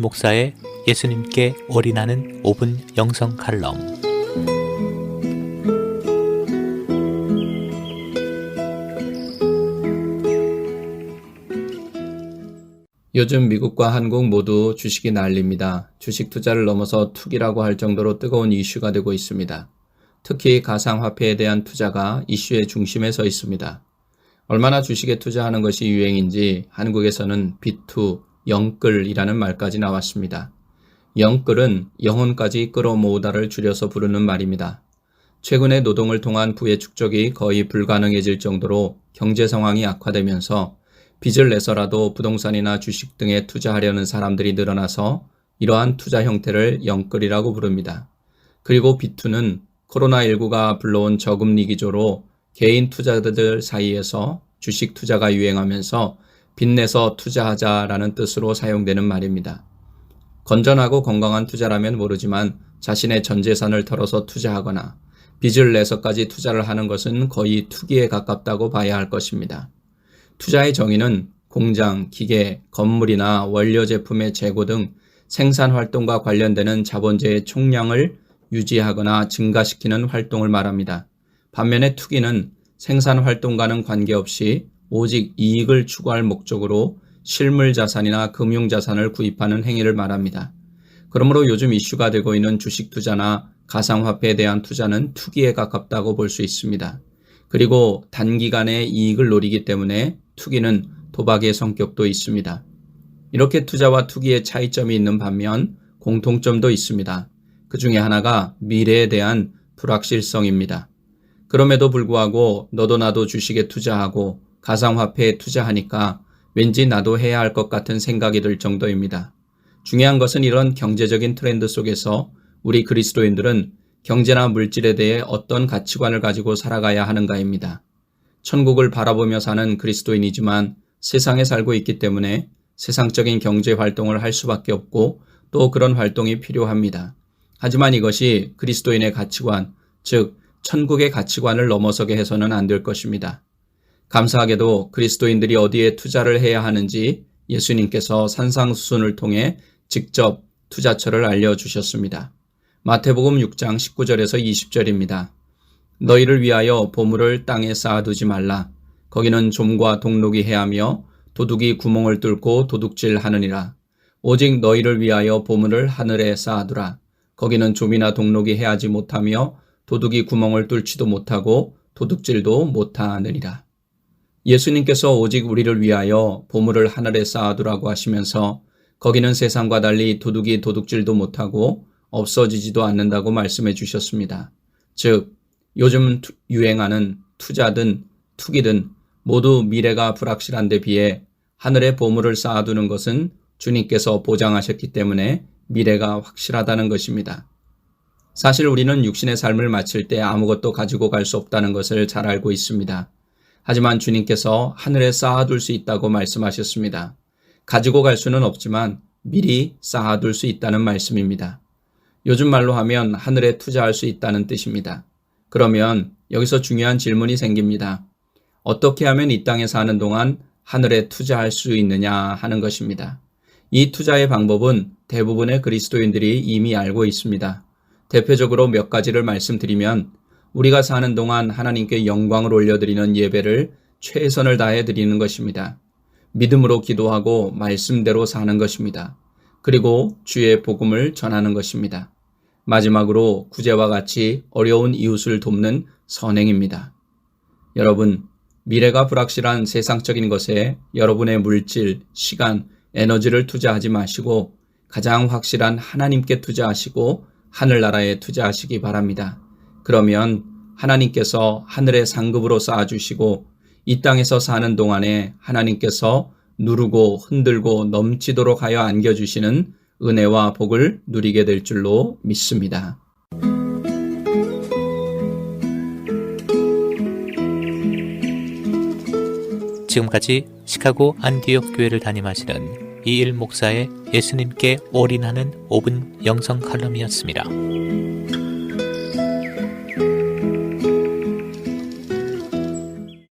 목사의 예수님께 올인하는 5분 영성 칼럼. 요즘 미국과 한국 모두 주식이 난립니다. 주식 투자를 넘어서 투기라고 할 정도로 뜨거운 이슈가 되고 있습니다. 특히 가상화폐에 대한 투자가 이슈의 중심에 서 있습니다. 얼마나 주식에 투자하는 것이 유행인지 한국에서는 비투, 영끌이라는 말까지 나왔습니다. 영끌은 영혼까지 끌어모으다를 줄여서 부르는 말입니다. 최근에 노동을 통한 부의 축적이 거의 불가능해질 정도로 경제 상황이 악화되면서 빚을 내서라도 부동산이나 주식 등에 투자하려는 사람들이 늘어나서 이러한 투자 형태를 영끌이라고 부릅니다. 그리고 비투는 코로나19가 불러온 저금리 기조로 개인 투자자들 사이에서 주식 투자가 유행하면서 빚내서 투자하자라는 뜻으로 사용되는 말입니다. 건전하고 건강한 투자라면 모르지만 자신의 전 재산을 털어서 투자하거나 빚을 내서까지 투자를 하는 것은 거의 투기에 가깝다고 봐야 할 것입니다. 투자의 정의는 공장, 기계, 건물이나 원료 제품의 재고 등 생산 활동과 관련되는 자본재의 총량을 유지하거나 증가시키는 활동을 말합니다. 반면에 투기는 생산 활동과는 관계없이 오직 이익을 추구할 목적으로 실물 자산이나 금융 자산을 구입하는 행위를 말합니다. 그러므로 요즘 이슈가 되고 있는 주식 투자나 가상화폐에 대한 투자는 투기에 가깝다고 볼 수 있습니다. 그리고 단기간의 이익을 노리기 때문에 투기는 도박의 성격도 있습니다. 이렇게 투자와 투기의 차이점이 있는 반면 공통점도 있습니다. 그 중에 하나가 미래에 대한 불확실성입니다. 그럼에도 불구하고 너도 나도 주식에 투자하고 가상화폐에 투자하니까 왠지 나도 해야 할 것 같은 생각이 들 정도입니다. 중요한 것은 이런 경제적인 트렌드 속에서 우리 그리스도인들은 경제나 물질에 대해 어떤 가치관을 가지고 살아가야 하는가입니다. 천국을 바라보며 사는 그리스도인이지만 세상에 살고 있기 때문에 세상적인 경제 활동을 할 수밖에 없고 또 그런 활동이 필요합니다. 하지만 이것이 그리스도인의 가치관, 즉 천국의 가치관을 넘어서게 해서는 안 될 것입니다. 감사하게도 그리스도인들이 어디에 투자를 해야 하는지 예수님께서 산상수훈을 통해 직접 투자처를 알려주셨습니다. 마태복음 6장 19절에서 20절입니다. 너희를 위하여 보물을 땅에 쌓아두지 말라. 거기는 좀과 동록이 해하며 도둑이 구멍을 뚫고 도둑질하느니라. 오직 너희를 위하여 보물을 하늘에 쌓아두라. 거기는 좀이나 동록이 해하지 못하며 도둑이 구멍을 뚫지도 못하고 도둑질도 못하느니라. 예수님께서 오직 우리를 위하여 보물을 하늘에 쌓아두라고 하시면서 거기는 세상과 달리 도둑이 도둑질도 못하고 없어지지도 않는다고 말씀해 주셨습니다. 즉 요즘 유행하는 투자든 투기든 모두 미래가 불확실한 데 비해 하늘에 보물을 쌓아두는 것은 주님께서 보장하셨기 때문에 미래가 확실하다는 것입니다. 사실 우리는 육신의 삶을 마칠 때 아무것도 가지고 갈 수 없다는 것을 잘 알고 있습니다. 하지만 주님께서 하늘에 쌓아둘 수 있다고 말씀하셨습니다. 가지고 갈 수는 없지만 미리 쌓아둘 수 있다는 말씀입니다. 요즘 말로 하면 하늘에 투자할 수 있다는 뜻입니다. 그러면 여기서 중요한 질문이 생깁니다. 어떻게 하면 이 땅에 사는 동안 하늘에 투자할 수 있느냐 하는 것입니다. 이 투자의 방법은 대부분의 그리스도인들이 이미 알고 있습니다. 대표적으로 몇 가지를 말씀드리면 우리가 사는 동안 하나님께 영광을 올려드리는 예배를 최선을 다해 드리는 것입니다. 믿음으로 기도하고 말씀대로 사는 것입니다. 그리고 주의 복음을 전하는 것입니다. 마지막으로 구제와 같이 어려운 이웃을 돕는 선행입니다. 여러분, 미래가 불확실한 세상적인 것에 여러분의 물질, 시간, 에너지를 투자하지 마시고 가장 확실한 하나님께 투자하시고 하늘나라에 투자하시기 바랍니다. 그러면 하나님께서 하늘의 상급으로 쌓아주시고 이 땅에서 사는 동안에 하나님께서 누르고 흔들고 넘치도록 하여 안겨주시는 은혜와 복을 누리게 될 줄로 믿습니다. 지금까지 시카고 안디옥 교회를 담임하시는 이일 목사의 예수님께 올인하는 5분 영성 칼럼이었습니다.